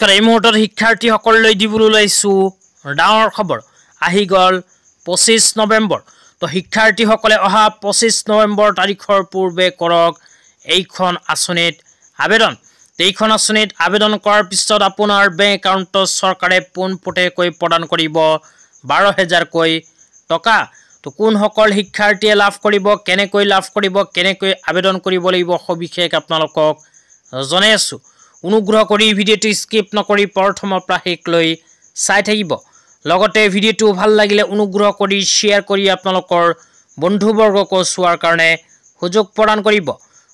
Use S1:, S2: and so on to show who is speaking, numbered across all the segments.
S1: নমস্কাৰ এই মুহূৰ্তত শিক্ষাৰ্থীসকললৈ দিবলৈ ওলাইছো ডাঙৰ খবৰ আহি গল 25 নৱেম্বৰ তো শিক্ষাৰ্থীসকলে অহা 25 নৱেম্বৰ তাৰিখৰ পূৰ্বে কৰক এইখন আঁচনিত আবেদন এইখন আঁচনিত আবেদন কৰাৰ পিছত আপোনাৰ বেংক একাউণ্টত চৰকাৰে পোনপটীয়াকৈ প্ৰদান কৰিব 12000 কৈ টকা তো কোনসকল শিক্ষাৰ্থীয়ে লাভ কৰিব কেনেকৈ লাভ কৰিব কেনেকৈ আবেদন কৰিব লাগিব সবিশেষ আপোনালোকক জনাই আছো অনুগ্ৰহ কৰি ভিডিওটো স্কিপ নকৰি প্ৰথমৰ পৰা শেষলৈ চাই থাকিব লগতে ভিডিওটো ভাল লাগিলে অনুগ্ৰহ কৰি শেয়াৰ কৰি আপোনালোকৰ বন্ধুবৰ্গক চোৱাৰ কাৰণে সুযোগ প্ৰদান কৰিব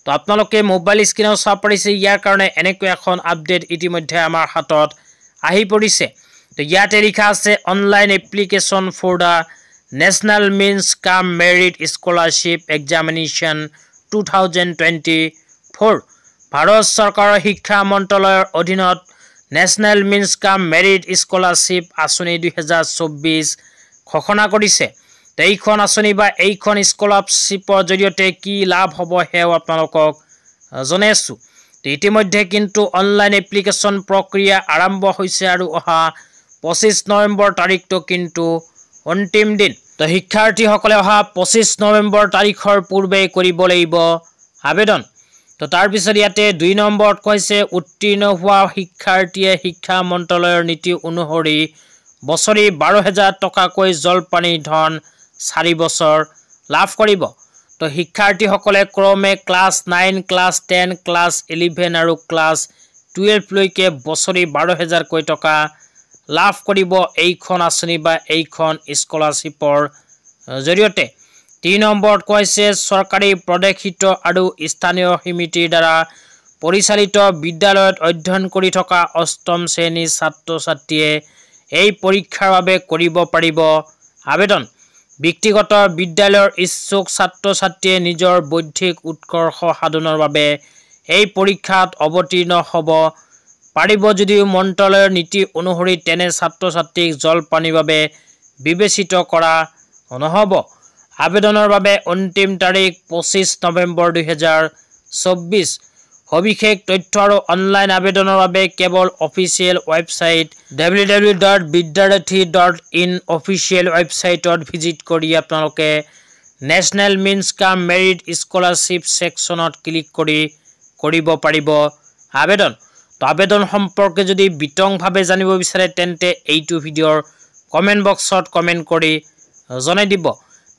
S1: তো আপোনালোকে মোবাইল স্ক্ৰীনত চাব পাৰিছে ইয়াৰ কাৰণে এনেকৈ এখন আপডেট ইতিমধ্যে আমাৰ হাতত আহি পৰিছে তো ইয়াতে লিখা আছে online application for the national means cum merit scholarship examination 2024 Bharat চৰকাৰৰ শিক্ষা মন্ত্ৰালয়ৰ অধীনত national means cum merit scholarship আঁচনি 2024 ঘোষণা কৰিছে এইখন আঁচনি বা এইখন স্কলাৰশ্বিপৰ জৰিয়তে কি লাভ হ'ব হেও আপোনালোকক জনাইছো ইতিমধ্যে কিন্তু অনলাইন এপ্লিকেশন প্ৰক্ৰিয়া আৰম্ভ হৈছে আৰু অহা 25 নৱেম্বৰ তাৰিখটো কিন্তু অন্তিম দিন তো শিক্ষাৰ্থীসকলে অহা 25 নৱেম্বৰ তাৰিখৰ পূৰ্বে কৰিব লাগিব আবেদন তো তাৰ পিছত ইয়াতে 2 নম্বৰত কৈছে উত্তীৰ্ণ হোৱা শিক্ষাৰ্থীয়ে শিক্ষা মন্ত্ৰালয়ৰ নীতি অনুসৰি বছৰি 12000 টকাকৈ জলপানী ধন 4 বছৰ লাভ কৰিব তো শিক্ষাৰ্থীসকলে ক্ৰমে ক্লাছ 9 ক্লাছ 10 ক্লাছ 11 আৰু ক্লাছ 12 লৈকে বছৰি 12000 কৈ টকা লাভ কৰিব এইখন আঁচনি বা এইখন স্কলাৰশ্বিপৰ জৰিয়তে 3 নম্বৰত কৈছে চৰকাৰী প্ৰদেশিত আৰু স্থানীয় সমিতিৰ দ্বাৰা পৰিচালিত বিদ্যালয়ত অধ্যয়ন কৰি থকা অষ্টম শ্ৰেণীৰ ছাত্ৰ-ছাত্ৰীয়ে এই পৰীক্ষাৰ বাবে কৰিব পাৰিব আবেদন ব্যক্তিগত বিদ্যালয়ৰ ইচ্ছুক ছাত্ৰ-ছাত্ৰীয়ে নিজৰ বৌদ্ধিক উৎকৰ্ষ সাধনৰ বাবে এই পৰীক্ষাত অৱতীৰ্ণ হ'ব পাৰিব যদিও মন্ত্ৰালয়ৰ নীতি অনুসৰি তেনে ছাত্ৰ-ছাত্ৰীক জলপানীৰ বাবে বিবেচিত কৰা নহ'ব আবেদনৰ বাবে অন্তিম তাৰিখ 25 নৱেম্বৰ 2024 সবিশেষ তথ্য আৰু অনলাইন আবেদনৰ বাবে কেৱল অফিচিয়েল ৱেবছাইট www.vidyarathi.in অফিচিয়েল ৱেবছাইটত ভিজিট কৰি আপোনালোকে national means cum merit scholarship সেকশনত click কৰি কৰিব পাৰিব আবেদন তো আবেদন সম্পৰ্কে যদি বিতংভাৱে জানিব বিচাৰে তেন্তে এইটো ভিডিওৰ কমেন্ট বক্সত কমেন্ট কৰি জনাই দিব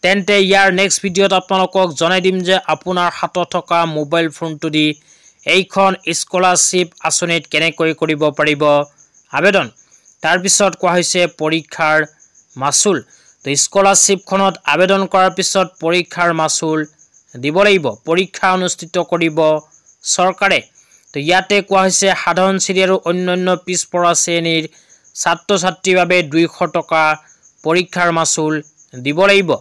S1: তেন্তে ইয়াৰ নেক্সট ভিডিওত আপোনালোকক জনাই দিম যে আপোনাৰ হাতত থকা মোবাইল ফোনটো দি এইখন স্কলাৰশ্বিপ আঁচনিত কেনেকৈ কৰিব পাৰিব আবেদন তাৰ পিছত কোৱা হৈছে পৰীক্ষাৰ মাচুল তো স্কলাৰশ্বিপখনত আবেদন কৰাৰ পিছত পৰীক্ষাৰ মাচুল দিব লাগিব পৰীক্ষা অনুষ্ঠিত কৰিব চৰকাৰে তো ইয়াতে কোৱা হৈছে সাধাৰণ শ্ৰেণী আৰু অন্যান্য পিছপৰা শ্ৰেণীৰ ছাত্ৰ-ছাত্ৰীৰ বাবে 200 টকা পৰীক্ষাৰ মাচুল দিব লাগিব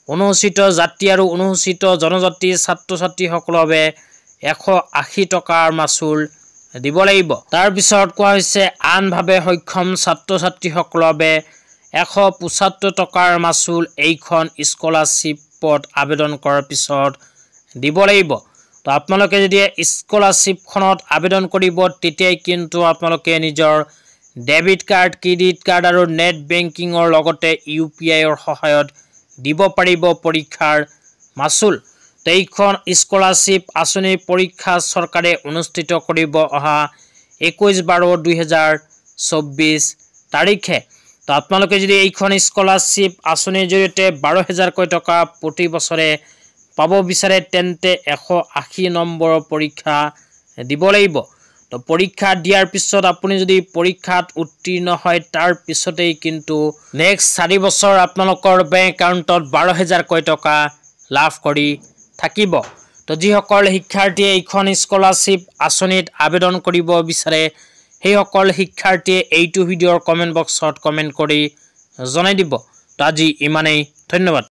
S1: অনুসূচিত জাতি আৰু অনুসূচিত জনজাতিৰ ছাত্ৰ-ছাত্ৰীসকলৰ বাবে 180 টকাৰ মাচুল দিব লাগিব তাৰ পিছত কোৱা হৈছে আনভাৱে সক্ষম ছাত্ৰ-ছাত্ৰীসকলৰ বাবে 175 টকাৰ মাচুল এইখন স্কলাৰশ্বিপত আবেদন কৰাৰ পিছত দিব লাগিব তো আপোনালোকে যদি স্কলাৰশ্বিপখনত আবেদন কৰিব তেতিয়াই কিন্তু আপোনালোকে নিজৰ ডেবিট কাৰ্ড ক্ৰেডিট কাৰ্ড আৰু নেট বেংকিংৰ লগতে UPIৰ সহায়ত দিব পাৰিব পৰীক্ষাৰ মাচুল তো এইখন স্কলাৰশ্বিপ আঁচনিৰ পৰীক্ষা চৰকাৰে অনুষ্ঠিত কৰিব অহা 21/12/2024 তাৰিখে তো আপোনালোকে যদি এইখন স্কলাৰশ্বিপ আঁচনিৰ জৰিয়তে 12000 কৈ টকা প্ৰতি বছৰে পাব বিচাৰে তেন্তে 180 নম্বৰৰ পৰীক্ষা দিব লাগিব তো পৰীক্ষা দিয়াৰ পিছত আপুনি যদি পৰীক্ষাত উত্তীৰ্ণ হয় তাৰ পিছতেই কিন্তু নেক্সট 4 বছৰ আপোনালোকৰ বেংক একাউণ্টত 12000 কৈ টকা লাভ কৰি থাকিব তো যিসকল শিক্ষাৰ্থীয়ে এইখন স্কলাৰশ্বিপ আঁচনিত আবেদন কৰিব বিচাৰে সেইসকল শিক্ষাৰ্থীয়ে এইটো ভিডিওৰ কমেন্ট বক্সত কমেন্ট কৰি জনাই দিব তো আজি ইমানেই ধন্যবাদ।